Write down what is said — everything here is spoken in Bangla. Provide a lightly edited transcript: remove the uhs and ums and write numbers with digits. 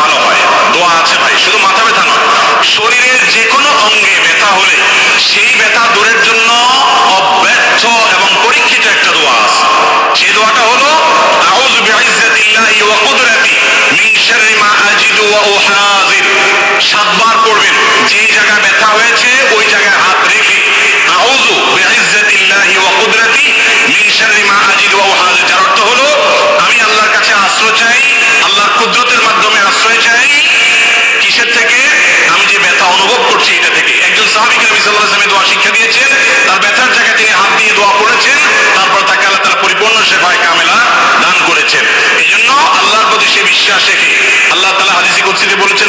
ভালো হয়। দোয়া আছে ভাই, শুধু মাথা ব্যথা নয়, শরীরের যে কোনো অঙ্গে ব্যথা হলে সেই ব্যথা দূরের জন্য অব্যর্থ এবং পরীক্ষিত একটা দোয়া আছে। সেই দোয়াটা হলো আউযু বিইজ্জাতিল্লাহি ওয়া কুদরাতি মিন শাররি মা আজিদু ওয়া উহাযির। 7 বার পড়বেন। যে জায়গায় ব্যথা হয়েছে ওই জায়গায় হাত রেখে আউযু বিইজ্জাতিল্লাহি ওয়া কুদরাতি মিন শাররি মা আজিদু ওয়া উহাযির। যার অর্থ হলো আমি আল্লাহর কাছে আশ্রয় চাই, আল্লাহর কুদরতের মাধ্যমে আশ্রয় চাই। কিসের থেকে? আমি যে ব্যথা অনুভব করছি এটা থেকে। একজন সাহাবীকে নবী সাল্লাল্লাহু আলাইহি ওয়াসাল্লাম দোয়া শিক্ষা দিয়েছেন, তার ব্যথার জায়গায় তিনি হাত দিয়ে দোয়া করেছেন, তারপর তাকে আল্লাহ তাআলা পরিপূর্ণ শিফায়ে কামেলা দান করেছেন। এই জন্য আল্লাহর প্রতি সে বিশ্বাস রেখে, আল্লাহ তাআলা হাদিসে কুদসিতে বলেছেন